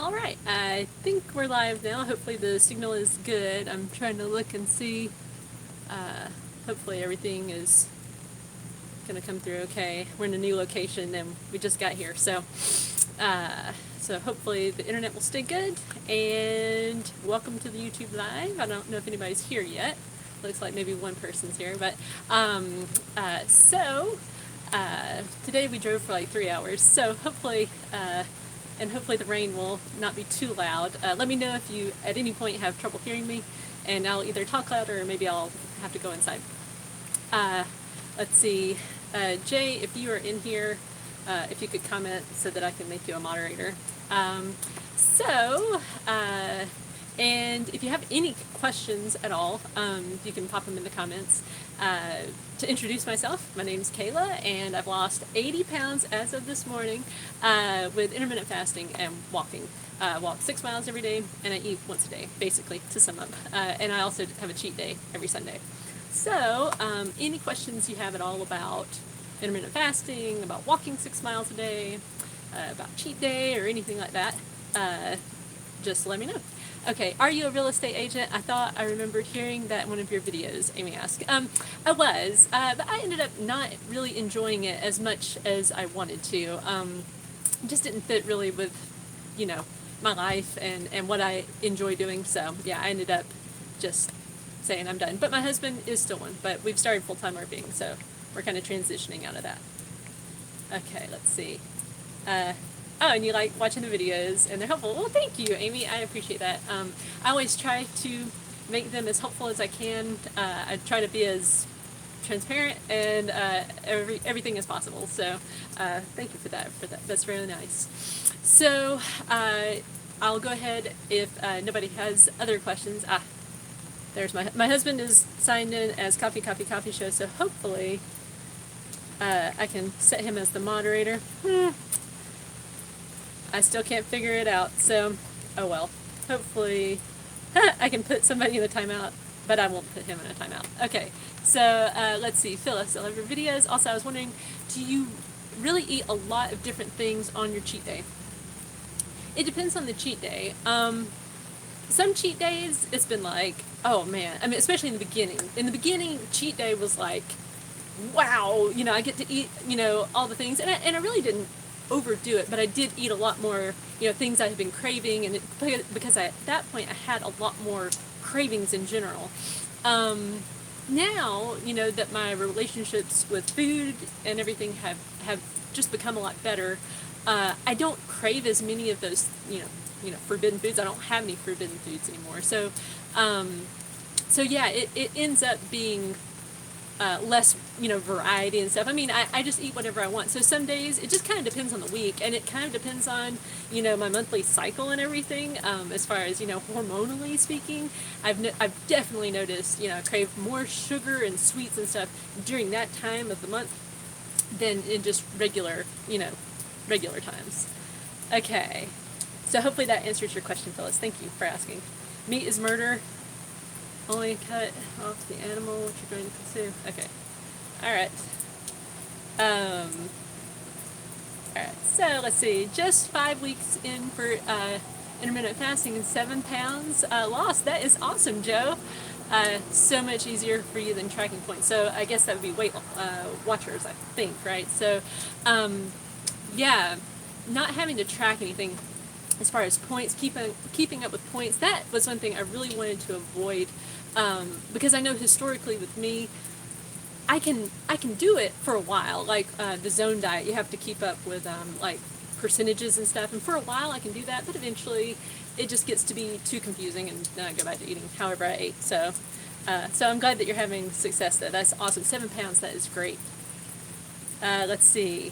All right, I think we're live now. Hopefully the signal is good. I'm trying to look and see. Hopefully everything is going to come through okay. We're in a new location and we just got here, so hopefully the internet will stay good. And welcome to the YouTube Live. I don't know if anybody's here yet. Looks like maybe one person's here, but today we drove for like 3 hours, so hopefully the rain will not be too loud. Let me know if you at any point have trouble hearing me, and I'll either talk louder or maybe I'll have to go inside. Let's see, Jay, if you are in here, if you could comment so that I can make you a moderator. And if you have any questions at all, you can pop them in the comments. To introduce myself, my name's Kayla, and I've lost 80 pounds as of this morning with intermittent fasting and walking. Walk 6 miles every day, and I eat once a day, basically, to sum up. And I also have a cheat day every Sunday. So, any questions you have at all about intermittent fasting, about walking 6 miles a day, about cheat day, or anything like that, just let me know. Okay, are you a real estate agent? I thought I remembered hearing that in one of your videos, Amy asked. I was, but I ended up not really enjoying it as much as I wanted to. It just didn't fit really with, my life and what I enjoy doing. So, yeah, I ended up just saying I'm done. But my husband is still one, but we've started full-time working, so we're kind of transitioning out of that. Okay, let's see. Oh, and you like watching the videos, and they're helpful. Well, thank you, Amy. I appreciate that. I always try to make them as helpful as I can. I try to be as transparent and everything as possible. So thank you for that. That's really nice. So I'll go ahead if nobody has other questions. There's my husband is signed in as Coffee Show, so hopefully I can set him as the moderator. I still can't figure it out, so, oh well. Hopefully, I can put somebody in a timeout, but I won't put him in a timeout. Okay, so let's see. Phyllis, I love your videos. Also, I was wondering, do you really eat a lot of different things on your cheat day? It depends on the cheat day. Some cheat days, it's been like, oh man, I mean, especially in the beginning. In the beginning, cheat day was like, wow, I get to eat, all the things, and I really didn't overdo it, but I did eat a lot more, things I had been craving, and because at that point I had a lot more cravings in general. Now, that my relationships with food and everything have just become a lot better, I don't crave as many of those, forbidden foods. I don't have any forbidden foods anymore. So, yeah, it ends up being less, variety and stuff. I mean, I just eat whatever I want. So some days, it just kind of depends on the week, and it kind of depends on, my monthly cycle and everything, as far as, hormonally speaking. I've definitely noticed, I crave more sugar and sweets and stuff during that time of the month than in just regular times. Okay, so hopefully that answers your question, Phyllis. Thank you for asking. Meat is murder. Only cut off the animal which you're going to consume. Okay. Alright. Alright, so let's see. Just 5 weeks in for intermittent fasting and 7 pounds lost. That is awesome, Joe. So much easier for you than tracking points. So I guess that would be Weight Watchers, I think, right? So, yeah, not having to track anything as far as points, keeping up with points, that was one thing I really wanted to avoid, because I know historically with me, I can do it for a while, like the zone diet. You have to keep up with like percentages and stuff, and for a while I can do that, but eventually it just gets to be too confusing, and then I go back to eating however I ate. So I'm glad that you're having success though. That's awesome. 7 pounds, that is great. Let's see.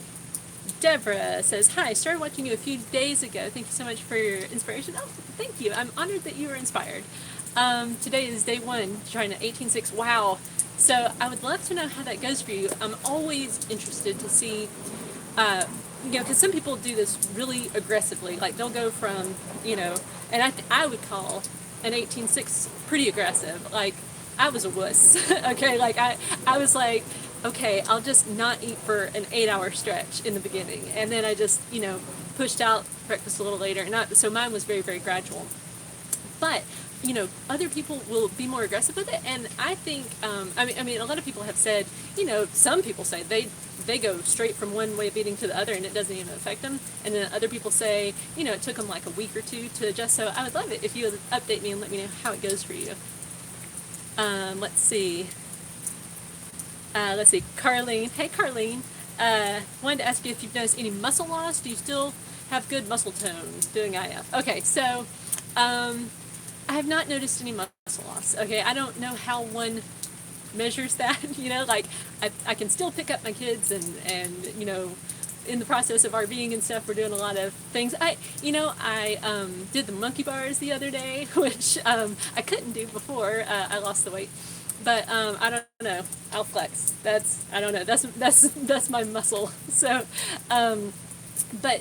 Deborah says, hi, started watching you a few days ago. Thank you so much for your inspiration. Oh, thank you. I'm honored that you were inspired. Today is day 1, trying to 18.6. Wow. So I would love to know how that goes for you. I'm always interested to see, because some people do this really aggressively. Like they'll go from, and I would call an 18.6 pretty aggressive. Like I was a wuss. Okay, like I was like, okay, I'll just not eat for an 8-hour stretch in the beginning. And then I just, pushed out breakfast a little later, and so mine was very, very gradual. But other people will be more aggressive with it, and I think, I mean, a lot of people have said, some people say they go straight from one way of eating to the other, and it doesn't even affect them. And then other people say, it took them like a week or two to adjust. So I would love it if you would update me and let me know how it goes for you. Let's see. Carlene. Hey, Carlene. Wanted to ask you if you've noticed any muscle loss. Do you still have good muscle tone doing IF? Okay, so I have not noticed any muscle loss. Okay, I don't know how one measures that. Like I can still pick up my kids, and in the process of RVing and stuff, we're doing a lot of things. I did the monkey bars the other day, which I couldn't do before I lost the weight. But I don't know. I'll flex. I don't know. That's my muscle. So, but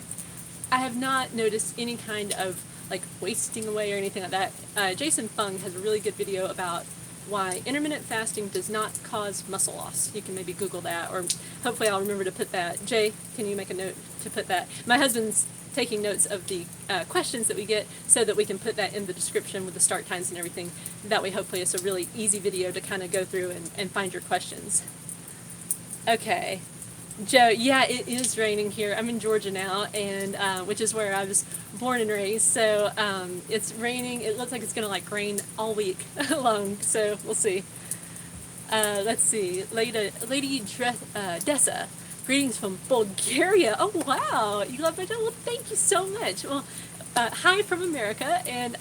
I have not noticed any kind of like wasting away or anything like that. Jason Fung has a really good video about why intermittent fasting does not cause muscle loss. You can maybe Google that, or hopefully I'll remember to put that. Jay, can you make a note to put that? My husband's taking notes of the questions that we get so that we can put that in the description with the start times and everything. That way hopefully it's a really easy video to kind of go through and find your questions. Okay. Joe, yeah, it is raining here. I'm in Georgia now, and which is where I was born and raised. So it's raining. It looks like it's gonna like rain all week long. So we'll see. Let's see, Lady Dessa. Greetings from Bulgaria. Oh wow, you love my channel. Well, thank you so much. Well, hi from America, and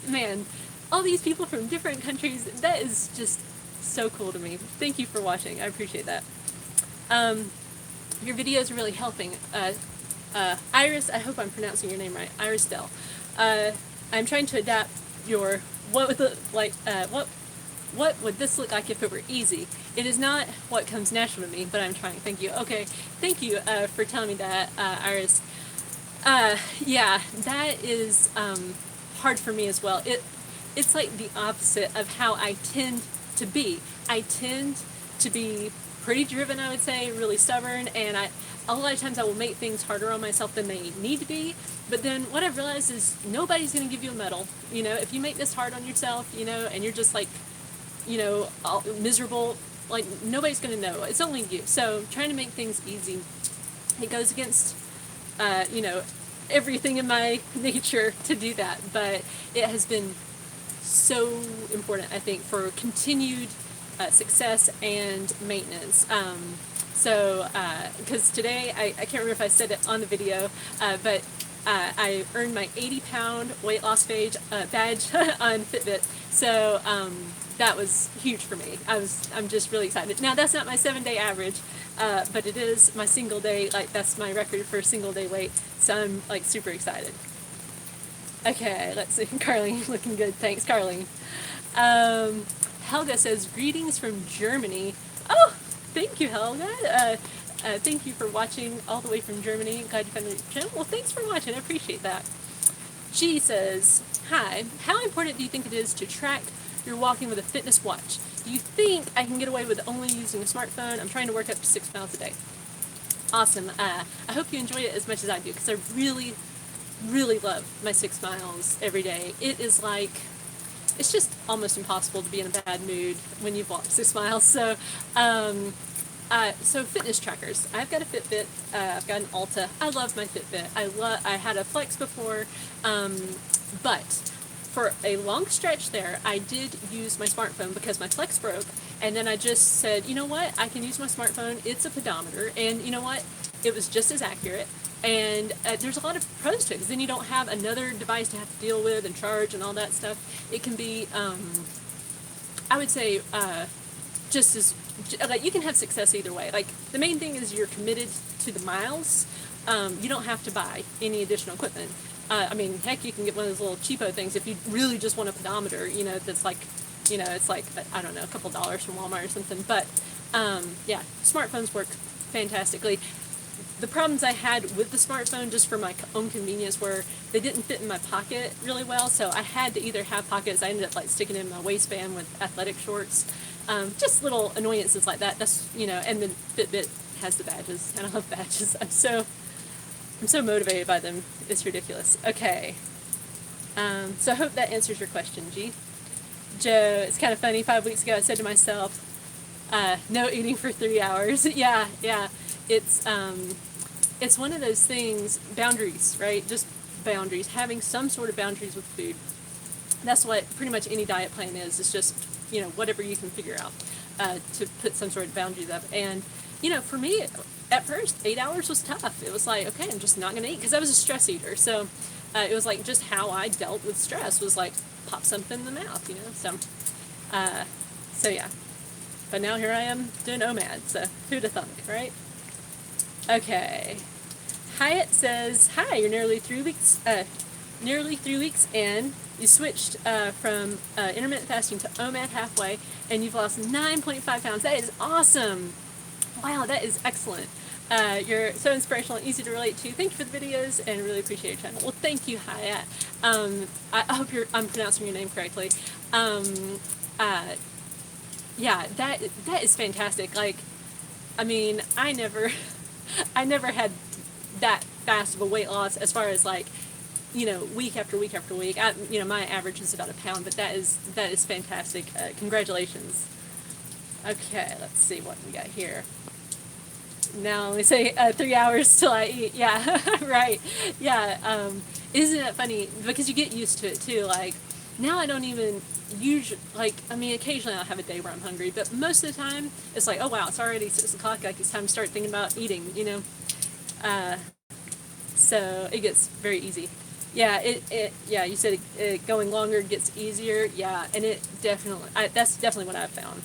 man, all these people from different countries. That is just so cool to me. Thank you for watching. I appreciate that. Your videos are really helping. Iris, I hope I'm pronouncing your name right. Iris Dell. I'm trying to adapt your what would this look like if it were easy? It is not what comes natural to me, but I'm trying. Thank you. Okay, thank you for telling me that, Iris. Yeah, that is hard for me as well. It's like the opposite of how I tend to be. I tend to be pretty driven, I would say, really stubborn, and a lot of times I will make things harder on myself than they need to be. But then what I've realized is nobody's going to give you a medal. If you make this hard on yourself, and you're just like, all miserable, like nobody's going to know. It's only you. So trying to make things easy, it goes against, everything in my nature to do that. But it has been so important, I think, for continued success and maintenance. Because today, I can't remember if I said it on the video, but I earned my 80-pound weight loss badge on Fitbit. So that was huge for me. I'm just really excited. Now that's not my 7-day average, but it is my single day. Like that's my record for single day weight. So I'm like super excited. Okay, let's see. Carlene, looking good. Thanks, Carlene. Helga says, greetings from Germany. Oh, thank you, Helga. Thank you for watching all the way from Germany. Glad you found the channel. Well, thanks for watching. I appreciate that. She says, hi, how important do you think it is to track your walking with a fitness watch? Do you think I can get away with only using a smartphone? I'm trying to work up to 6 miles a day. Awesome. I hope you enjoy it as much as I do, because I really, really love my 6 miles every day. It is like, it's just almost impossible to be in a bad mood when you've walked 6 miles. So, so fitness trackers. I've got a Fitbit. I've got an Alta. I love my Fitbit. I had a Flex before, but for a long stretch there, I did use my smartphone because my Flex broke, and then I just said, you know what? I can use my smartphone. It's a pedometer, and you know what? It was just as accurate. And there's a lot of pros to it, because then you don't have another device to have to deal with and charge and all that stuff. It can be, I would say, just as, like, you can have success either way. Like, the main thing is you're committed to the miles. You don't have to buy any additional equipment. I mean, heck, you can get one of those little cheapo things if you really just want a pedometer, that's like, it's like, I don't know, a couple dollars from Walmart or something. But, yeah, smartphones work fantastically. The problems I had with the smartphone, just for my own convenience, were they didn't fit in my pocket really well, so I had to either have pockets. I ended up like sticking it in my waistband with athletic shorts. Just little annoyances like that. That's, and then Fitbit has the badges, and I love badges. I'm so I'm so motivated by them. It's ridiculous. Okay. So I hope that answers your question, G. Joe, it's kind of funny. 5 weeks ago, I said to myself, no eating for 3 hours. Yeah, yeah. It's one of those things, boundaries, right? Just boundaries. Having some sort of boundaries with food. That's what pretty much any diet plan is. It's just, whatever you can figure out to put some sort of boundaries up. And, for me, at first, 8 hours was tough. It was like, okay, I'm just not going to eat because I was a stress eater. So it was like just how I dealt with stress was like pop something in the mouth, So yeah. But now here I am doing OMAD. So who'd have thunk, right? Okay. Hayat says, "Hi, you're nearly 3 weeks in. You switched from intermittent fasting to OMAD halfway, and you've lost 9.5 pounds. That is awesome! Wow, that is excellent. You're so inspirational and easy to relate to. Thank you for the videos, and really appreciate your channel." Well, thank you, Hayat. I hope I'm pronouncing your name correctly. Yeah, that is fantastic. Like, I mean, I never had that fast of a weight loss as far as like, week after week after week. My average is about a pound, but that is fantastic. Congratulations. Okay, let's see what we got here. Now we say 3 hours till I eat. Yeah, right. Yeah. Isn't it funny? Because you get used to it too. Like, now I don't even usually, occasionally I'll have a day where I'm hungry, but most of the time it's like, oh wow, it's already 6 o'clock. Like, it's time to start thinking about eating, So it gets very easy. Yeah, yeah, you said it going longer gets easier. Yeah, and it definitely, that's definitely what I've found.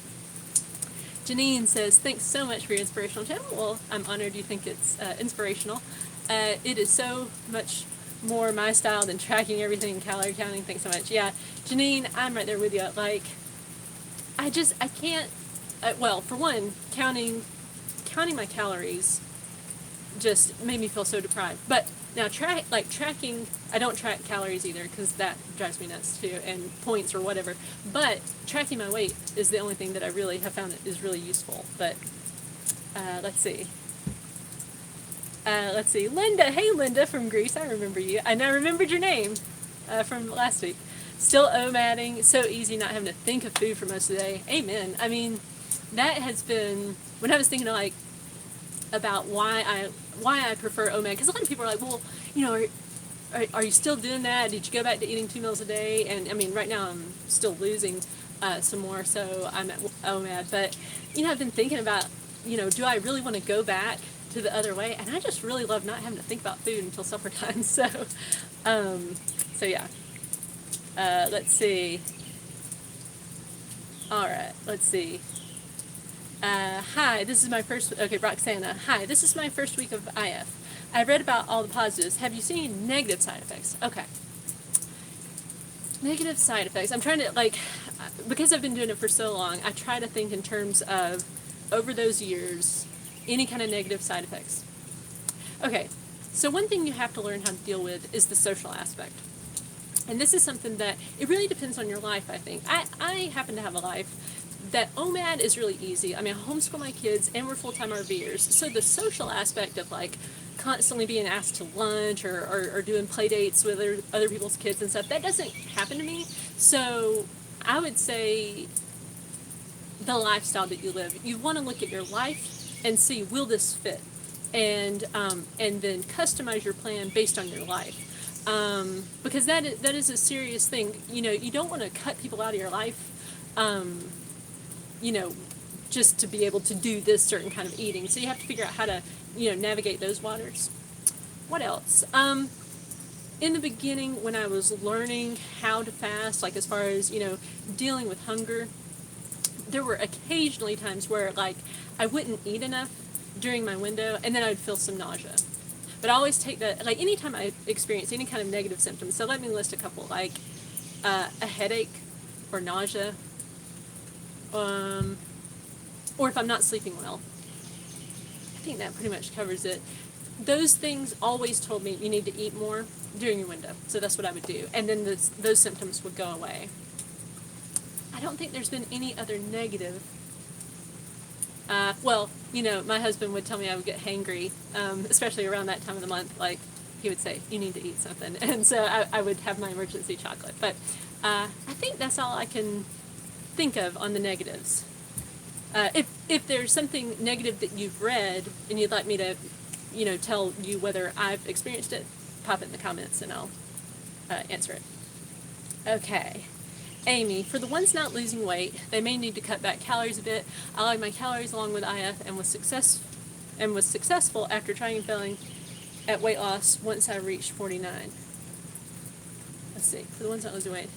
Janine says, "Thanks so much for your inspirational channel." Well, I'm honored you think it's inspirational. It is so much more my style than tracking everything and calorie counting. Thanks so much. Yeah, Janine, I'm right there with you. Like, I can't, well, for one, counting my calories just made me feel so deprived. But now tracking, I don't track calories either because that drives me nuts too, and points or whatever. But tracking my weight is the only thing that I really have found is really useful. But let's see. Linda. Hey, Linda from Greece. I remember you. And I remembered your name from last week. Still OMADing. So easy not having to think of food for most of the day. Amen. I mean, that has been, when I was thinking about why I prefer OMAD, because a lot of people are like, well, are you still doing that? Did you go back to eating 2 meals a day? And I mean, right now I'm still losing some more, so I'm at OMAD. But I've been thinking about, do I really want to go back to the other way? And I just really love not having to think about food until supper time. So yeah. Let's see. All right. Let's see. Hi, this is my first, okay, Roxana. Hi, this is my first week of IF. I've read about all the positives. Have you seen negative side effects? Okay. Negative side effects. I'm trying to, because I've been doing it for so long, I try to think in terms of, over those years, any kind of negative side effects. Okay, so one thing you have to learn how to deal with is the social aspect. And this is something that, it really depends on your life, I think. I happen to have a life that OMAD is really easy. I mean, I homeschool my kids and we're full-time RVers. So the social aspect of constantly being asked to lunch or doing play dates with other people's kids and stuff, that doesn't happen to me. So I would say the lifestyle that you live, you want to look at your life and see, will this fit? And then customize your plan based on your life. Because that is a serious thing. You don't want to cut people out of your life, just to be able to do this certain kind of eating. So you have to figure out how to, navigate those waters. What else? In the beginning, when I was learning how to fast, as far as, dealing with hunger, there were occasionally times where, I wouldn't eat enough during my window, and then I would feel some nausea. But I always take that, anytime I experience any kind of negative symptoms, so let me list a couple, a headache or nausea, or if I'm not sleeping well. I think that pretty much covers it. Those things always told me you need to eat more during your window, so that's what I would do, and then those symptoms would go away. I don't think there's been any other negative Well, you know, my husband would tell me I would get hangry, especially around that time of the month. Like, he would say, you need to eat something. And so I would have my emergency chocolate. But I think that's all I can think of on the negatives. If there's something negative that you've read and you'd like me to, you know, tell you whether I've experienced it, pop it in the comments and I'll answer it. Okay. Amy, for the ones not losing weight, they may need to cut back calories a bit. I like my calories along with IF and was successful after trying and failing at weight loss once I reached 49. Let's see, for the ones not losing weight.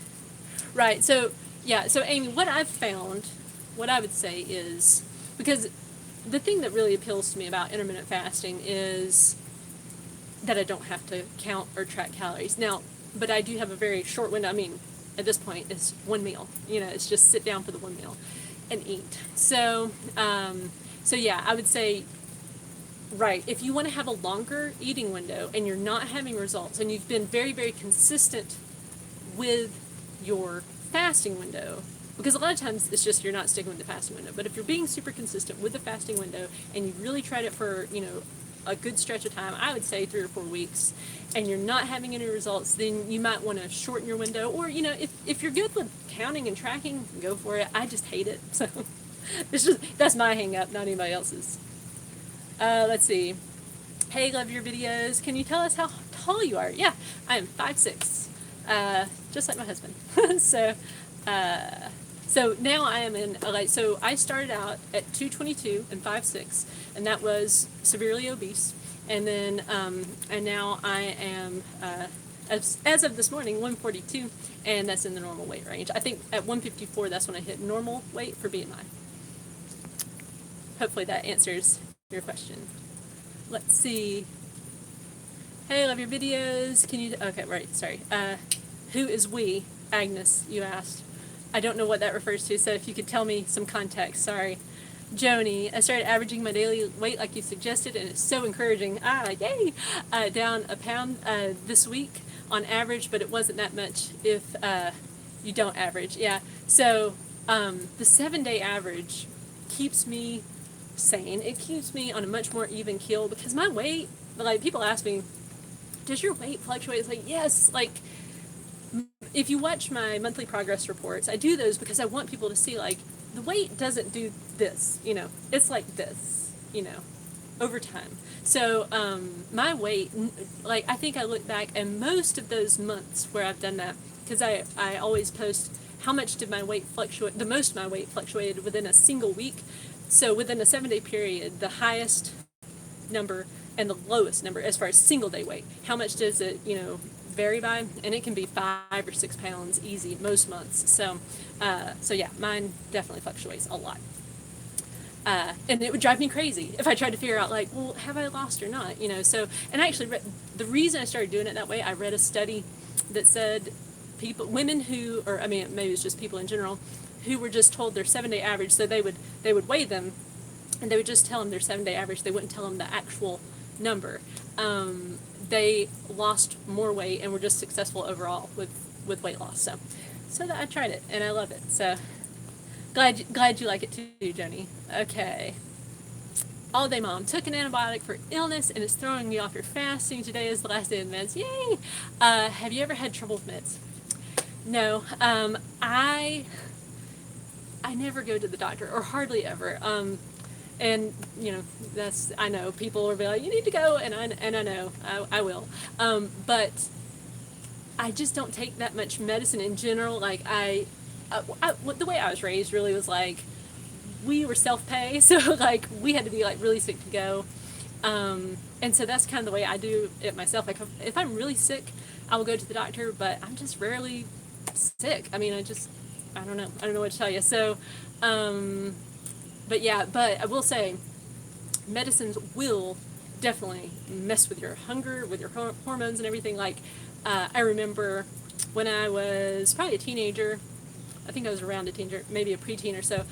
Right, so yeah, so Amy, what I've found, what I would say is, because the thing that really appeals to me about intermittent fasting is that I don't have to count or track calories. Now, but I do have a very short window. I mean, at this point, it's one meal. You know, it's just sit down for the one meal and eat. So, so yeah, I would say, right, if you want to have a longer eating window and you're not having results and you've been very, very consistent with your fasting window, because a lot of times it's just you're not sticking with the fasting window, but if you're being super consistent with the fasting window and you've really tried it for, you know, a good stretch of time, I would say 3 or 4 weeks, and you're not having any results, then you might want to shorten your window. Or, you know, if you're good with counting and tracking, go for it. I just hate it. So it's just, that's my hang up, not anybody else's. Let's see. Hey, love your videos. Can you tell us how tall you are? Yeah, I am 5'6", just like my husband. So now I am in, so I started out at 222 and 5'6", and that was severely obese. And then, and now I am, as of this morning, 142, and that's in the normal weight range. I think at 154, that's when I hit normal weight for BMI. Hopefully that answers your question. Let's see. Hey, love your videos. Can you, okay, right, sorry. Who is we? Agnes, you asked. I don't know what that refers to, so if you could tell me some context, sorry. Joni, I started averaging my daily weight like you suggested, and it's so encouraging. Yay! Down a pound this week on average, but it wasn't that much if you don't average. Yeah, so the 7-day average keeps me sane. It keeps me on a much more even keel, because my weight, like, people ask me, does your weight fluctuate? It's like, yes, like, if you watch my monthly progress reports, I do those because I want people to see, like, the weight doesn't do this, you know, it's like this, you know, over time. So my weight, like, I think I look back and most of those months where I've done that, because I always post how much did my weight fluctuate, the most my weight fluctuated within a single week. So within a 7-day period, the highest number and the lowest number as far as single day weight, how much does it, you know, vary by? And it can be 5 or 6 pounds easy most months. So so yeah, mine definitely fluctuates a lot. And it would drive me crazy if I tried to figure out, like, well, have I lost or not, you know? So, and I actually read, the reason I started doing it that way, I read a study that said women who, or I mean, maybe it's just people in general, who were just told their 7-day average, so they would weigh them, and they would just tell them their 7-day average. They wouldn't tell them the actual number. They lost more weight and were just successful overall with weight loss. So that I tried it and I love it. So glad you like it too, Jenny. Okay. All day mom took an antibiotic for illness and is throwing me off your fasting. Today is the last day of meds. Yay! Have you ever had trouble with meds? No. I never go to the doctor, or hardly ever. And, you know, I know people will be like, you need to go, and I know, I will. But I just don't take that much medicine in general. Like, the way I was raised really was like, we were self-pay, so, like, we had to be, like, really sick to go. And so that's kind of the way I do it myself. Like, if I'm really sick, I will go to the doctor, but I'm just rarely sick. I mean, I don't know what to tell you. So, but yeah, but I will say, medicines will definitely mess with your hunger, with your hormones and everything. Like, I remember when I was probably a teenager, I think I was around a teenager, maybe a preteen or so,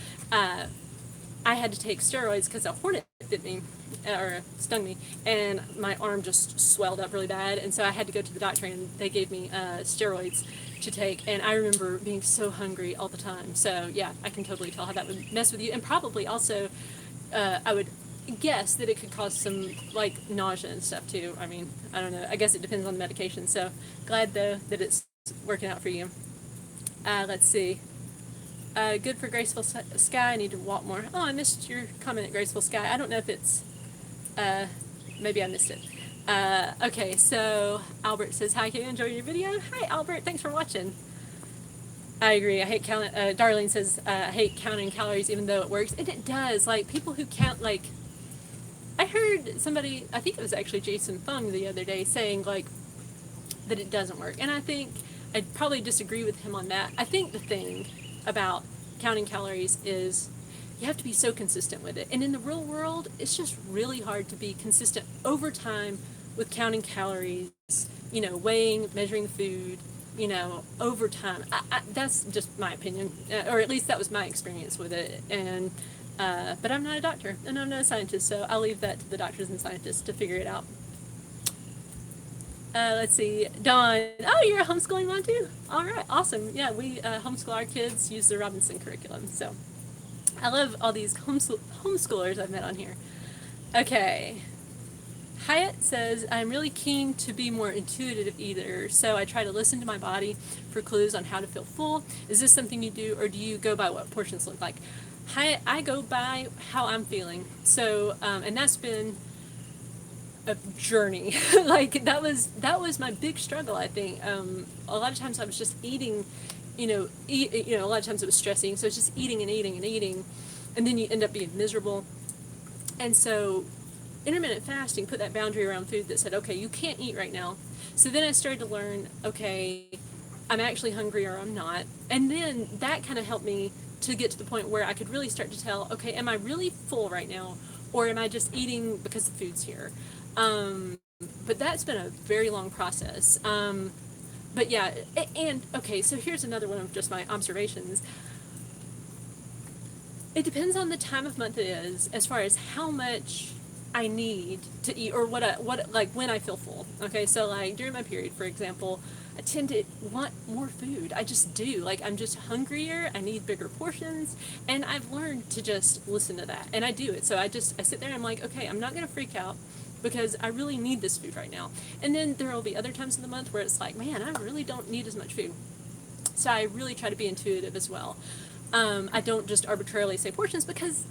I had to take steroids because a hornet bit me, or stung me, and my arm just swelled up really bad, and so I had to go to the doctor, and they gave me steroids to take, and I remember being so hungry all the time. So yeah, I can totally tell how that would mess with you, and probably also I would guess that it could cause some like nausea and stuff too. I mean, I don't know. I guess it depends on the medication. So glad though that it's working out for you. Let's see. Good for Graceful Sky. I need to walk more. Oh, I missed your comment at Graceful Sky. I don't know if it's. Maybe I missed it. Okay, so Albert says, hi, can you enjoy your video? Hi, Albert. Thanks for watching. I agree. I hate counting. Darlene says, I hate counting calories even though it works. And it does. Like, people who count, like, I heard somebody, I think it was actually Jason Fung the other day, saying, like, that it doesn't work. And I think I'd probably disagree with him on that. I think the thing about counting calories is you have to be so consistent with it. And in the real world, it's just really hard to be consistent over time with counting calories, you know, weighing, measuring food, you know, over time. That's just my opinion, or at least that was my experience with it. And but I'm not a doctor, and I'm not a scientist, so I'll leave that to the doctors and scientists to figure it out. Let's see, Dawn. Oh, you're a homeschooling mom too? All right, awesome. Yeah, we homeschool our kids, use the Robinson curriculum. So I love all these homeschoolers I've met on here. Okay. Hayat says, I'm really keen to be more intuitive either, so I try to listen to my body for clues on how to feel full. Is this something you do, or do you go by what portions look like? Hayat, I go by how I'm feeling. So, and that's been a journey. Like, that was my big struggle, I think. A lot of times I was just eating, a lot of times it was stressing, so it's just eating and eating and eating, and then you end up being miserable. And so intermittent fasting put that boundary around food that said, okay, you can't eat right now. So then I started to learn, okay, I'm actually hungry or I'm not. And then that kind of helped me to get to the point where I could really start to tell, okay, am I really full right now, or am I just eating because the food's here? But that's been a very long process. But yeah, and okay, so here's another one of just my observations. It depends on the time of month it is, as far as how much I need to eat, or when I feel full. Okay, so like during my period, for example, I tend to want more food. I just do. Like, I'm just hungrier. I need bigger portions, and I've learned to just listen to that, and I do it. So I sit there and I'm like, okay, I'm not gonna freak out, because I really need this food right now. And then there will be other times in the month where it's like, man, I really don't need as much food. So I really try to be intuitive as well. I don't just arbitrarily say portions, because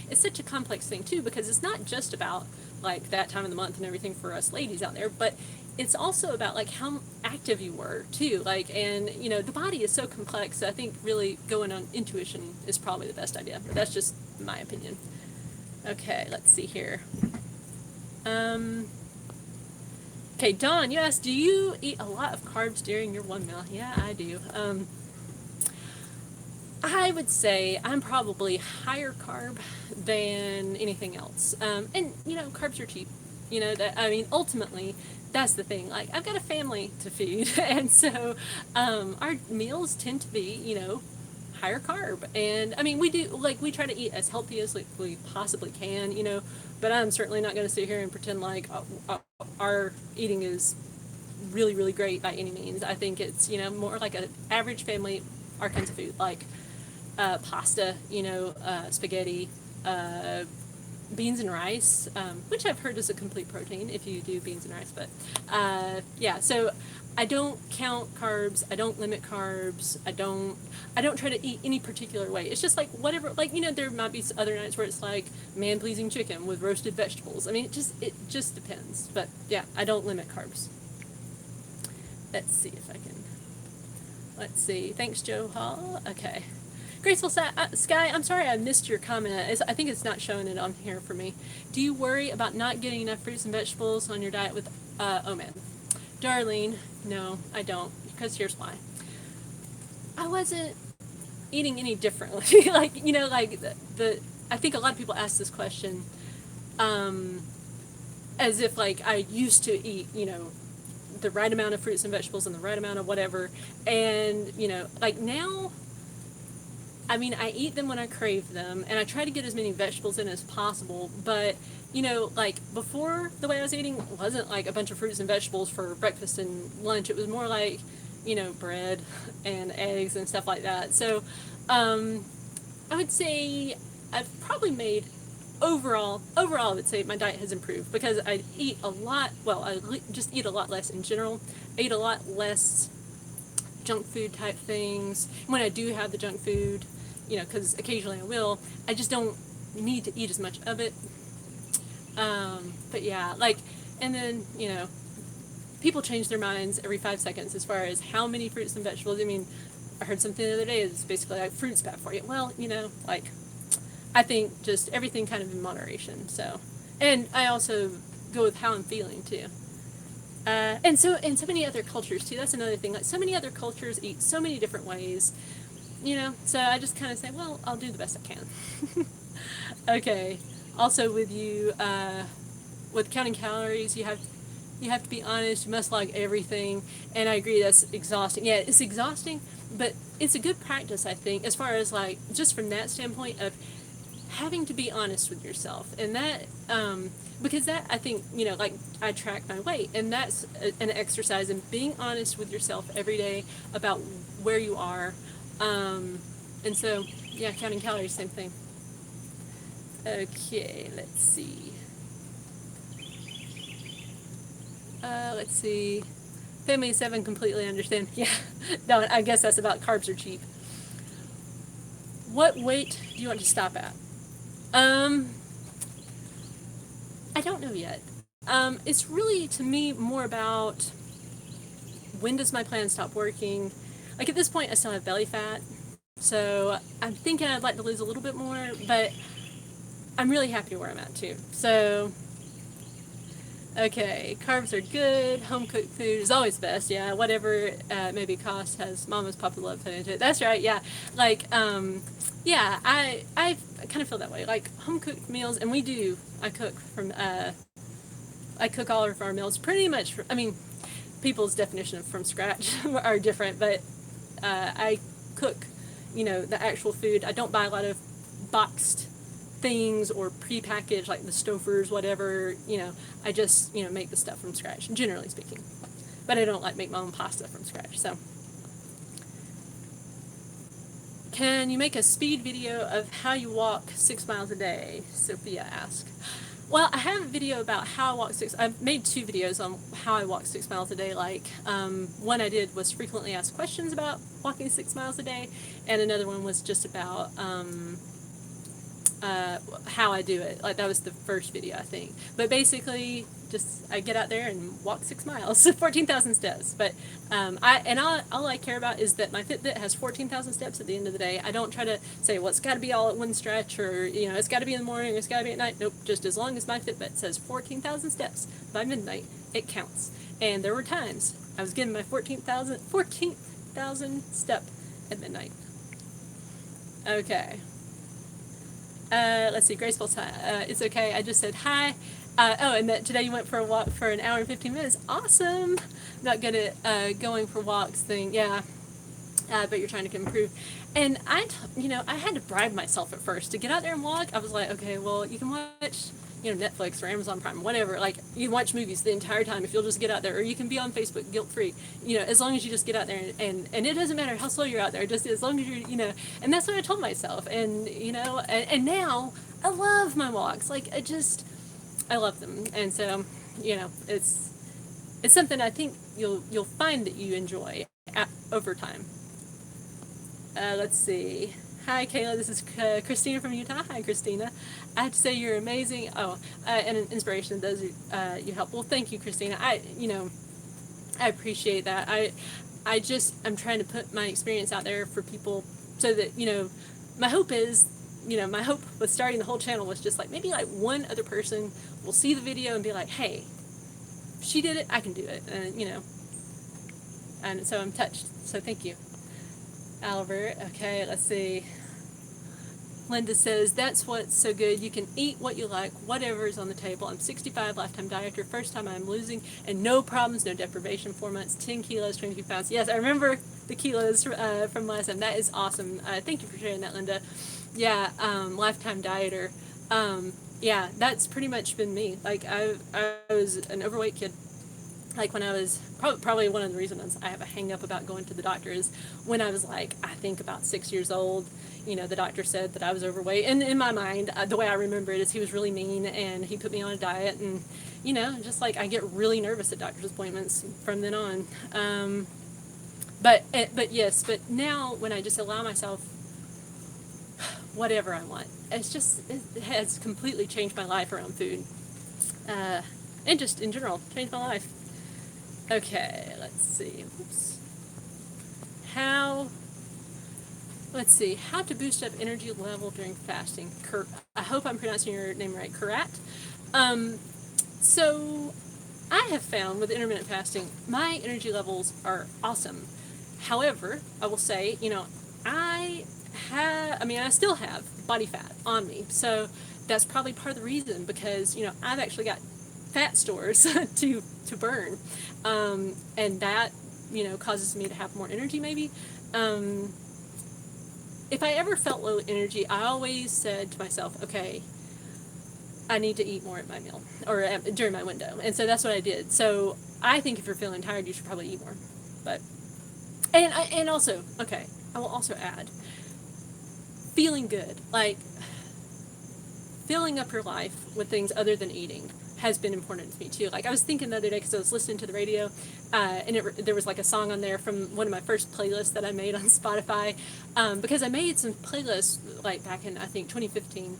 it's such a complex thing too, because it's not just about like that time of the month and everything for us ladies out there, but it's also about like how active you were too. Like, and the body is so complex. So I think really going on intuition is probably the best idea, but that's just my opinion. Okay, let's see here. Okay, Dawn, you asked, do you eat a lot of carbs during your one meal? Yeah, I do. I would say I'm probably higher carb than anything else. And carbs are cheap. Ultimately, that's the thing. Like, I've got a family to feed, and so our meals tend to be, higher carb. And I mean, we try to eat as healthy as we possibly can, but I'm certainly not going to sit here and pretend like our eating is really, really great by any means. I think it's, more like an average family, our kinds of food, like pasta, spaghetti, beans and rice, which I've heard is a complete protein if you do beans and rice. But yeah, so I don't count carbs. I don't limit carbs. I don't try to eat any particular way. It's just like whatever. Like, there might be other nights where it's like man-pleasing chicken with roasted vegetables. I mean, it just depends. But yeah, I don't limit carbs. Let's see if I can. Let's see. Thanks, Joe Hall. Okay. Graceful Sky, I'm sorry I missed your comment. I think it's not showing it on here for me. Do you worry about not getting enough fruits and vegetables on your diet with OMAD? Darlene, no, I don't, because here's why. I wasn't eating any differently. I think a lot of people ask this question as if like I used to eat, the right amount of fruits and vegetables and the right amount of whatever. And, like now, I mean, I eat them when I crave them, and I try to get as many vegetables in as possible, but, like, before, the way I was eating wasn't, like, a bunch of fruits and vegetables for breakfast and lunch. It was more like, bread and eggs and stuff like that. So, I would say, I've probably made overall, I would say my diet has improved because I eat a lot, well, just eat a lot less in general. I eat a lot less junk food type things. When I do have the junk food, you know, because occasionally I will, I just don't need to eat as much of it. But yeah, like, and then, you know, people change their minds every 5 seconds as far as how many fruits and vegetables. I mean, I heard something the other day that's basically like fruit's bad for you. Well, you know, like, I think just everything kind of in moderation. So, and I also go with how I'm feeling too. And so many other cultures too. That's another thing. Like so many other cultures eat so many different ways, you know. So I just kind of say, well, I'll do the best I can. Okay. Also, with you, with counting calories, you have to be honest. You must log everything, and I agree that's exhausting. Yeah, it's exhausting, but it's a good practice, I think, as far as like just from that standpoint of having to be honest with yourself, and that because that I think, you know, like I track my weight, and that's an exercise in being honest with yourself every day about where you are, and so yeah, counting calories, same thing. Okay, let's see. Let's see. Family of 7 completely understand. Yeah, no, I guess that's about carbs are cheap. What weight do you want to stop at? I don't know yet. It's really, to me, more about when does my plan stop working. Like at this point, I still have belly fat, so I'm thinking I'd like to lose a little bit more, but I'm really happy where I'm at too. So, okay, carbs are good. Home cooked food is always best. Yeah, whatever maybe cost has mama's papa love put into it. That's right. Yeah, like yeah, I kind of feel that way. Like home cooked meals, and we do. I cook from I cook all of our meals pretty much. I mean, people's definition of from scratch are different, but I cook, you know, the actual food. I don't buy a lot of boxed things or prepackaged like the Stouffer's, whatever, you know. I just, you know, make the stuff from scratch, generally speaking. But I don't like make my own pasta from scratch. So, can you make a speed video of how you walk 6 miles a day? Sophia asked. Well, I have a video about how I walk I've made 2 videos on how I walk 6 miles a day. Like, one I did was frequently asked questions about walking 6 miles a day, and another one was just about how I do it. Like that was the first video, I think. But basically, just I get out there and walk 6 miles, 14,000 steps. But all I care about is that my Fitbit has 14,000 steps at the end of the day. I don't try to say, well, it's got to be all at one stretch, or you know, it's got to be in the morning, or it's got to be at night. Nope. Just as long as my Fitbit says 14,000 steps by midnight, it counts. And there were times I was getting my 14,000 step at midnight. Okay. Let's see, Graceful, it's okay. I just said hi. And that today you went for a walk for an hour and 15 minutes. Awesome. Not good at going for walks thing. Yeah. But you're trying to improve. And you know, I had to bribe myself at first to get out there and walk. I was like, okay, well, you can watch, you know, Netflix or Amazon Prime, whatever. Like, you can watch movies the entire time if you'll just get out there, or you can be on Facebook guilt-free. You know, as long as you just get out there, and it doesn't matter how slow you're out there, just as long as you're, you know, and that's what I told myself. And, you know, and now I love my walks. Like, I love them. And so, you know, it's something I think you'll find that you enjoy over time. Let's see. Hi, Kayla. This is Christina from Utah. Hi, Christina. I have to say you're amazing. Oh, and an inspiration does you help. Well, thank you, Christina. I appreciate that. I'm trying to put my experience out there for people so that, you know, my hope with starting the whole channel was just like maybe like one other person will see the video and be like, hey, she did it, I can do it. And, you know, and so I'm touched. So thank you. Albert, okay, let's see. Linda says, that's what's so good. You can eat what you like, whatever is on the table. I'm 65, lifetime dieter, first time I'm losing, and no problems, no deprivation, 4 months, 10 kilos, 22 pounds. Yes, I remember the kilos from last time. That is awesome. Thank you for sharing that, Linda. Yeah, lifetime dieter. Yeah, that's pretty much been me. Like, I was an overweight kid, like when I was probably one of the reasons I have a hang up about going to the doctor is when I was like, I think about 6 years old, the doctor said that I was overweight. And in my mind, the way I remember it is he was really mean and he put me on a diet. And, just like I get really nervous at doctor's appointments from then on. But now when I just allow myself whatever I want, it has completely changed my life around food. And just in general, changed my life. Okay, let's see. How to boost up energy level during fasting. I hope I'm pronouncing your name right. Karat. So I have found with intermittent fasting, my energy levels are awesome. However, I will say, I still have body fat on me. So that's probably part of the reason because, I've actually got fat stores to burn. And that, causes me to have more energy maybe. If I ever felt low energy, I always said to myself, okay, I need to eat more at my meal or during my window. And so that's what I did. So I think if you're feeling tired, you should probably eat more. But, and also, okay, I will also add, feeling good, like filling up your life with things other than eating has been important to me too. Like I was thinking the other day because I was listening to the radio, and there was like a song on there from one of my first playlists that I made on Spotify, because I made some playlists like back in I think 2015,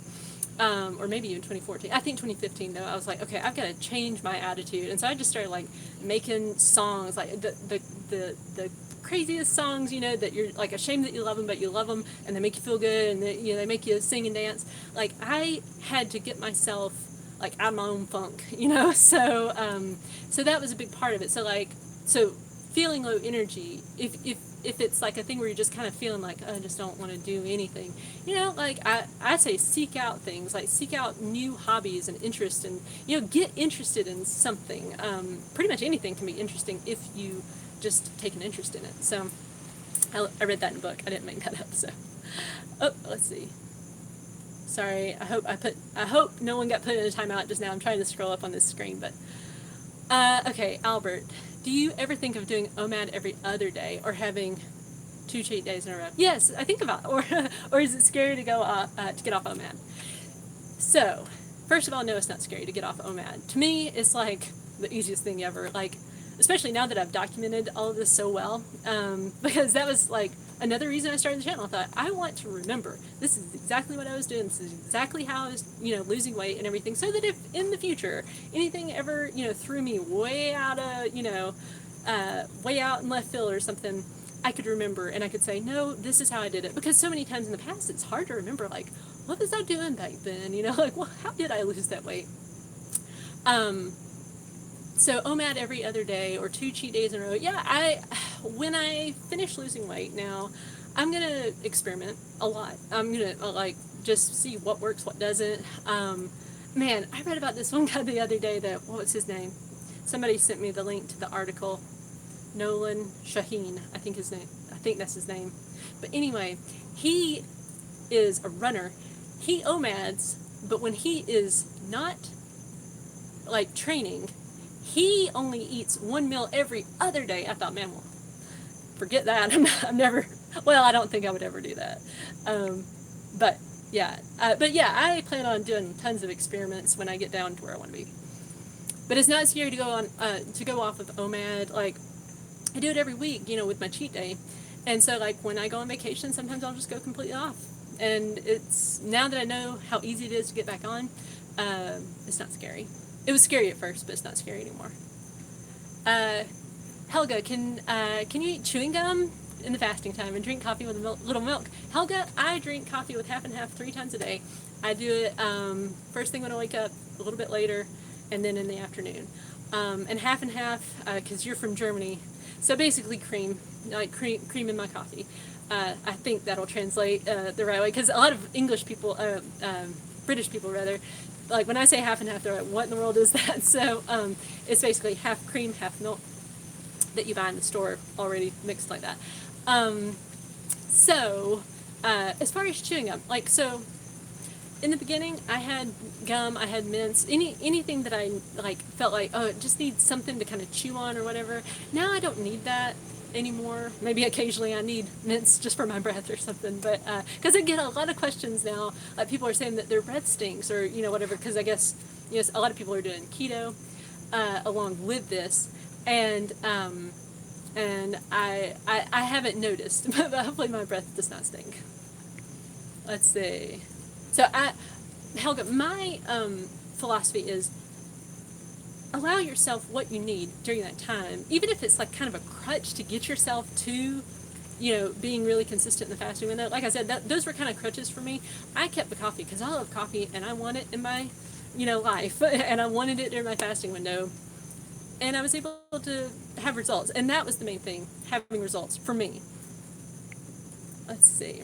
or maybe even 2014. I think 2015 though. I was like, okay, I've got to change my attitude, and so I just started like making songs like the craziest songs, that you're like ashamed that you love them, but you love them, and they make you feel good, and they make you sing and dance. Like I had to get myself like out of my own funk, so that was a big part of it. So feeling low energy, if it's like a thing where you're just kind of feeling like, oh, I just don't want to do anything, like I say seek out things, like seek out new hobbies and interests, and get interested in something. Pretty much anything can be interesting if you just take an interest in it. So I read that in a book. I didn't make that up. So let's see. Sorry, I hope no one got put in a timeout just now. I'm trying to scroll up on this screen, but okay, Albert, do you ever think of doing OMAD every other day or having 2 cheat days in a row? Yes, I think about it. Or is it scary to go to get off OMAD? So, first of all, no, it's not scary to get off OMAD. To me, it's like the easiest thing ever. Like, especially now that I've documented all of this so well, because that was like another reason I started the channel. I thought, I want to remember, this is exactly what I was doing, this is exactly how I was, losing weight and everything, so that if in the future anything ever, threw me way out of, way out in left field or something, I could remember and I could say, no, this is how I did it. Because so many times in the past, it's hard to remember, like, what was I doing back then? Like, well, how did I lose that weight? So OMAD every other day or 2 cheat days in a row. Yeah, when I finish losing weight now, I'm going to experiment a lot. I'm going to just see what works, what doesn't. Man, I read about this one guy the other day what was his name? Somebody sent me the link to the article. Nolan Shaheen, I think that's his name. But anyway, he is a runner. He OMADs, but when he is not like training, he only eats 1 meal every other day. I thought, man, well, forget that. I'm never, well, I don't think I would ever do that. But yeah, I plan on doing tons of experiments when I get down to where I want to be. But it's not scary to go on, to go off of OMAD. Like, I do it every week, with my cheat day. And so, like, when I go on vacation, sometimes I'll just go completely off. And it's, now that I know how easy it is to get back on, it's not scary. It was scary at first, but it's not scary anymore. Helga, can you eat chewing gum in the fasting time and drink coffee with a little milk? Helga, I drink coffee with half and half 3 times a day. I do it first thing when I wake up, a little bit later, and then in the afternoon. And half and half, because you're from Germany, so basically cream, like cream in my coffee. I think that'll translate the right way, because a lot of English people, British people rather, like when I say half and half, they're like, what in the world is that? So it's basically half cream, half milk that you buy in the store already mixed like that. So as far as chewing gum, like, so in the beginning, I had gum, I had mints, anything that I like felt like, oh, it just needs something to kind of chew on or whatever. Now I don't need that anymore. Maybe occasionally I need mints just for my breath or something, but because I get a lot of questions now, like people are saying that their breath stinks or whatever, because I guess a lot of people are doing keto along with this, and I haven't noticed, but hopefully my breath does not stink. Let's see. So Helga, my philosophy is allow yourself what you need during that time, even if it's like kind of a crutch to get yourself to, being really consistent in the fasting window. Like I said, those were kind of crutches for me. I kept the coffee because I love coffee and I want it in my, life, and I wanted it during my fasting window, and I was able to have results, and that was the main thing, having results for me. Let's see.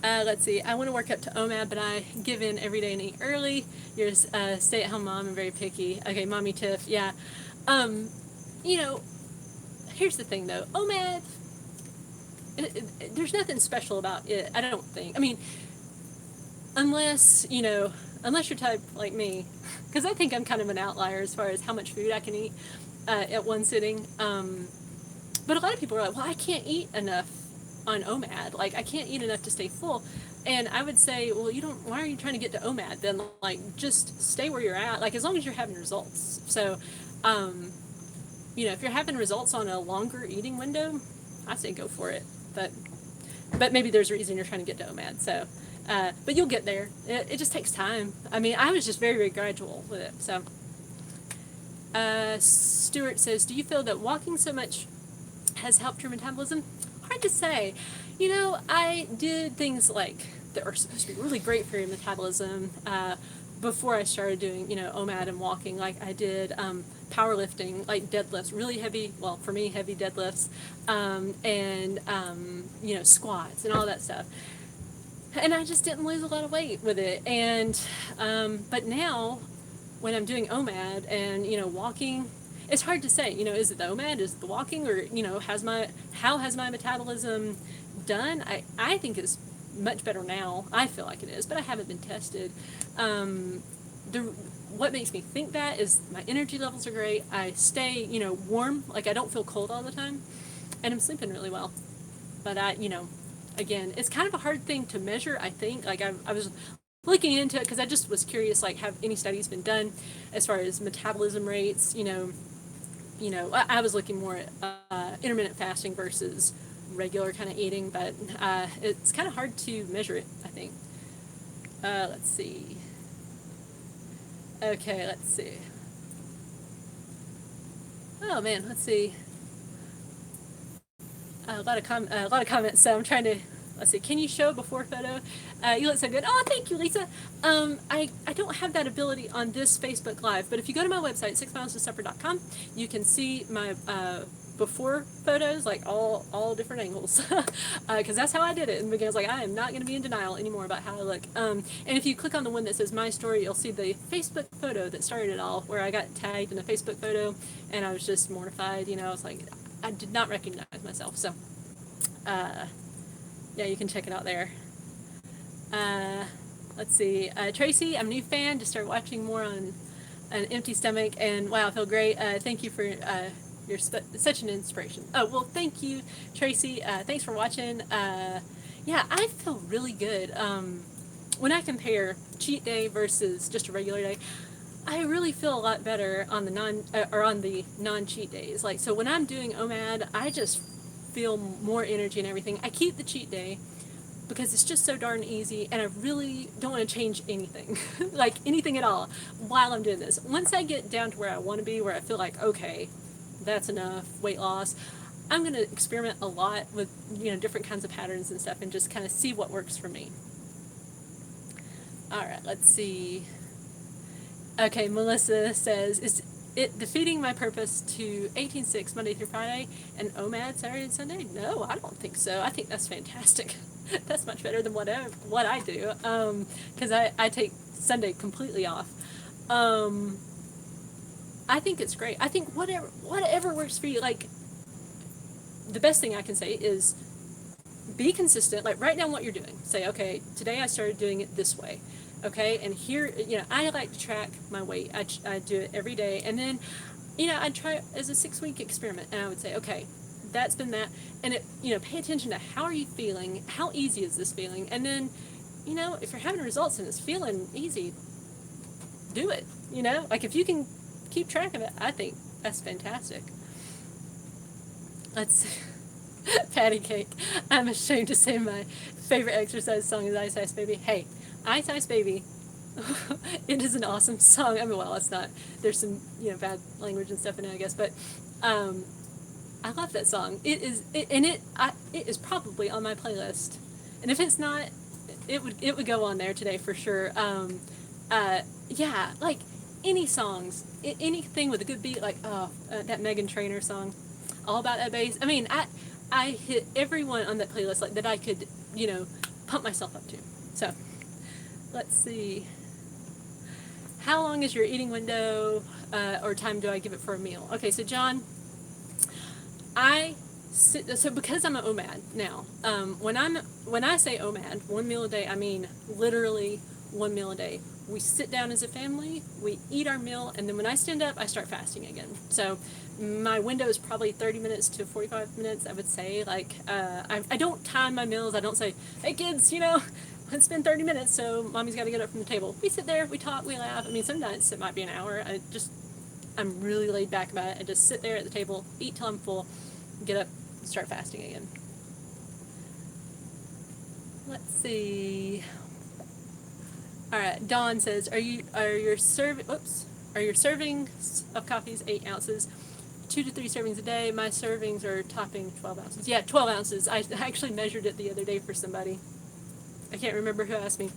I want to work up to OMAD, but I give in every day and eat early. You're a stay-at-home mom and very picky. Okay, Mommy Tiff, yeah. You know, here's the thing, though. OMAD, there's nothing special about it, I don't think. I mean, unless you're type like me, because I think I'm kind of an outlier as far as how much food I can eat at one sitting. But a lot of people are like, well, I can't eat enough on OMAD. Like, I can't eat enough to stay full. And I would say, well, why are you trying to get to OMAD then? Like, just stay where you're at, like, as long as you're having results. So, if you're having results on a longer eating window, I say go for it. But maybe there's a reason you're trying to get to OMAD. So, but you'll get there. It just takes time. I mean, I was just very, very gradual with it. So, Stuart says, do you feel that walking so much has helped your metabolism? Hard to say. I did things like that are supposed to be really great for your metabolism before I started doing, OMAD and walking. Like I did powerlifting, like deadlifts, really heavy, well, for me, heavy deadlifts, and, squats and all that stuff. And I just didn't lose a lot of weight with it. And, but now when I'm doing OMAD and, walking, it's hard to say, is it the OMAD, is it the walking, or, how has my metabolism done? I think it's much better now. I feel like it is, but I haven't been tested. What makes me think that is my energy levels are great. I stay, warm, like I don't feel cold all the time, and I'm sleeping really well. But again, it's kind of a hard thing to measure, I think. Like I was looking into it because I just was curious, like, have any studies been done as far as metabolism rates, I was looking more at intermittent fasting versus regular kind of eating, but it's kind of hard to measure it, I think. Let's see. Okay, let's see. Oh man, let's see. A lot of comments. So I'm trying to. Let's see. Can you show a before photo? You look so good. Oh, thank you, Lisa. I don't have that ability on this Facebook Live, but if you go to my website, 6milestosupper.com, you can see my before photos, like all different angles, because that's how I did it. And because like I am not going to be in denial anymore about how I look. And if you click on the one that says My Story, you'll see the Facebook photo that started it all, where I got tagged in a Facebook photo, and I was just mortified. I was like, I did not recognize myself. So, yeah, you can check it out there. Let's see. Tracy, I'm a new fan. Just started watching more on an empty stomach, and wow, I feel great. Thank you for you're such an inspiration. Oh, well, thank you, Tracy. Thanks for watching. Yeah, I feel really good. When I compare cheat day versus just a regular day, I really feel a lot better on the non-cheat days. Like, so when I'm doing OMAD, I just feel more energy and everything. I keep the cheat day because it's just so darn easy, and I really don't want to change anything, like anything at all, while I'm doing this. Once I get down to where I want to be, where I feel like, okay, that's enough weight loss, I'm going to experiment a lot with, different kinds of patterns and stuff, and just kind of see what works for me. All right, let's see. Okay, Melissa says, is it defeating my purpose to 18/6 Monday through Friday and OMAD Saturday and Sunday? No, I don't think so. I think that's fantastic. That's much better than what I do, because I take Sunday completely off. I think it's great. I think whatever works for you. Like, the best thing I can say is be consistent. Like, write down what you're doing. Say, okay, today I started doing it this way. Okay, and here, I like to track my weight. I do it every day. And then, I'd try it as a 6-week experiment. And I would say, okay, that's been that. And pay attention to how are you feeling? How easy is this feeling? And then, if you're having results and it's feeling easy, do it. Like, if you can keep track of it, I think that's fantastic. Let's see. Patty cake. I'm ashamed to say my favorite exercise song is Ice Ice Baby. Hey, Ice Ice Baby. It is an awesome song. I mean, well, it's not. There's some, bad language and stuff in it, I guess, but I love that song. It is probably on my playlist. And if it's not, it would go on there today for sure. Yeah, like any songs, anything with a good beat, like that Meghan Trainor song, All About That Bass. I mean, I hit everyone on that playlist like that I could, pump myself up to. So, let's see. How long is your eating window or time do I give it for a meal? Okay, so John, so because I'm an OMAD now, when I say OMAD, 1 meal a day, I mean literally 1 meal a day. We sit down as a family, we eat our meal, and then when I stand up, I start fasting again. So my window is probably 30 minutes to 45 minutes, I would say. Like, I don't time my meals. I don't say, hey kids, it's been 30 minutes, so mommy's got to get up from the table. We sit there, we talk, we laugh. I mean, sometimes it might be an hour. I'm really laid back about it. I just sit there at the table, eat till I'm full, get up, start fasting again. Let's see. All right, Dawn says, are your servings of coffees 8 ounces, 2 to 3 servings a day? My servings are topping 12 ounces. Yeah, 12 ounces. I actually measured it the other day for somebody. I can't remember who asked me,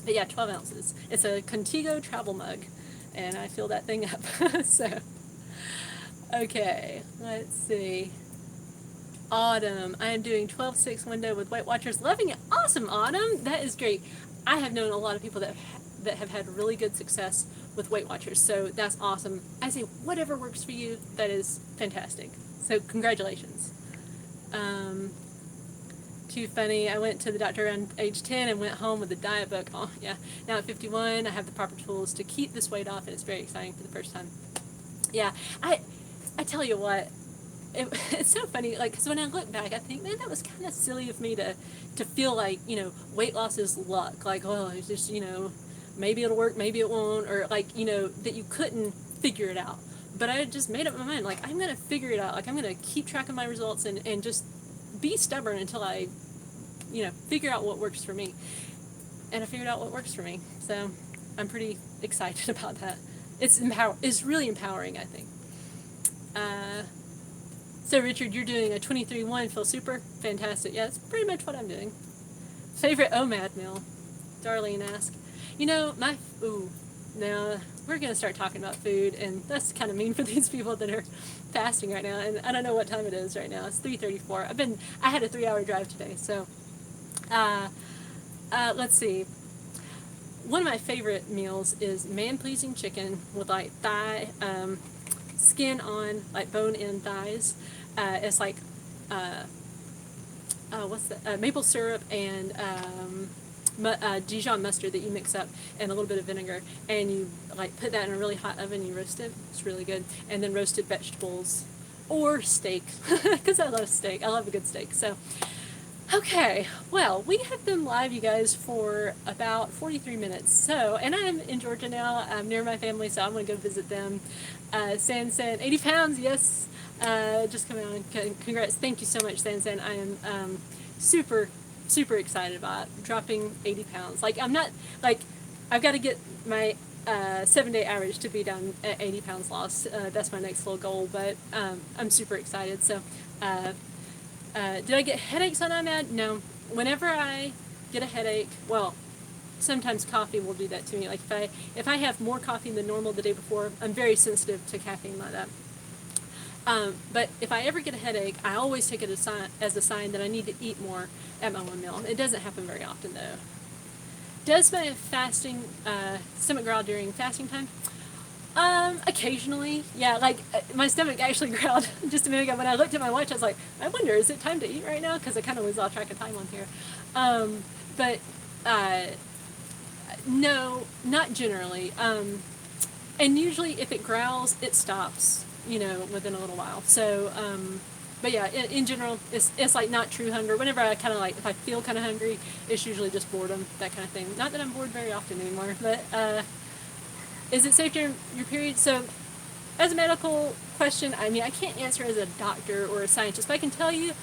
but yeah, 12 ounces. It's a Contigo travel mug, and I fill that thing up. So, okay, let's see. Autumn, I am doing 12-6 window with Weight Watchers. Loving it. Awesome, Autumn. That is great. I have known a lot of people that have had really good success with Weight Watchers, so that's awesome. I say whatever works for you, that is fantastic. So congratulations. Too funny. I went to the doctor around age 10 and went home with a diet book. Oh, yeah. Now at 51, I have the proper tools to keep this weight off, and it's very exciting for the first time. Yeah, I tell you what, it's so funny, like, because when I look back, I think, man, that was kind of silly of me to feel like, weight loss is luck. Like, oh, it's just, maybe it'll work, maybe it won't, or like, that you couldn't figure it out. But I just made up my mind, like, I'm going to figure it out. Like, I'm going to keep track of my results and just be stubborn until I, figure out what works for me. And I figured out what works for me. So I'm pretty excited about that. It's really empowering, I think. So Richard, you're doing a 23-1, feel super fantastic. Yeah, that's pretty much what I'm doing. Favorite OMAD meal? Darlene asked. Now we're going to start talking about food, and that's kind of mean for these people that are fasting right now, and I don't know what time it is right now. It's 3:34. I had a 3-hour drive today, so let's see. One of my favorite meals is man-pleasing chicken with like thigh, skin on, like bone-in thighs. It's like, maple syrup and Dijon mustard that you mix up and a little bit of vinegar, and you like put that in a really hot oven, you roast it. It's really good. And then roasted vegetables or steak, because I love steak. I love a good steak. So, okay, well, we have been live, you guys, for about 43 minutes. So, and I'm in Georgia now. I'm near my family, so I'm going to go visit them. San 80 pounds, yes. Just coming on. Congrats. Thank you so much, San. I am super excited about dropping 80 pounds. Like, I'm not, like, I've got to get my 7-day average to be down at 80 pounds lost. That's my next little goal, but I'm super excited. So, did I get headaches on OMAD? No. Whenever I get a headache, well, sometimes coffee will do that to me. Like, if I have more coffee than normal the day before, I'm very sensitive to caffeine like that. But if I ever get a headache, I always take it as a sign that I need to eat more at my 1 meal. It doesn't happen very often, though. Does my stomach growl during fasting time? Occasionally, yeah. Like my stomach actually growled just a minute ago when I looked at my watch. I was like, I wonder, is it time to eat right now? Because I kind of lose all track of time on here. But no, not generally. And usually, if it growls, it stops. You know, within a little while. So, but yeah, in general, it's like not true hunger. Whenever I kind of like, if I feel kind of hungry, it's usually just boredom, that kind of thing. Not that I'm bored very often anymore, but is it safe during your period? So, as a medical question, I mean, I can't answer as a doctor or a scientist, but I can tell you,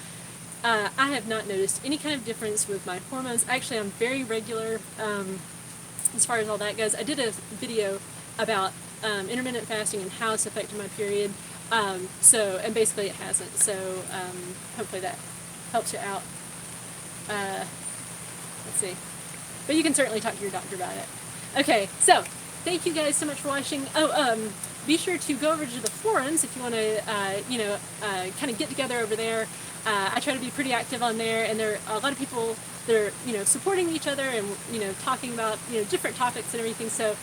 I have not noticed any kind of difference with my hormones. Actually, I'm very regular as far as all that goes. I did a video about intermittent fasting and how it's affected my period. And basically it hasn't. So, hopefully that helps you out. Let's see. But you can certainly talk to your doctor about it. Okay, so thank you guys so much for watching. Oh, be sure to go over to the forums if you want to, kind of get together over there. I try to be pretty active on there, and there are a lot of people that are, supporting each other and, talking about, different topics and everything. So,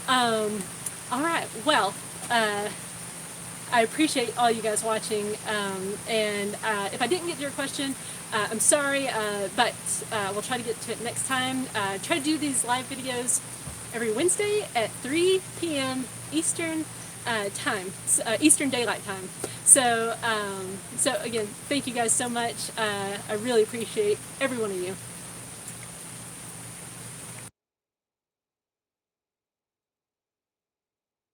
all right, well, I appreciate all you guys watching, and if I didn't get to your question, I'm sorry, but we'll try to get to it next time. Try to do these live videos every Wednesday at 3 p.m. Eastern time, Eastern Daylight Time. So again, thank you guys so much. I really appreciate every one of you.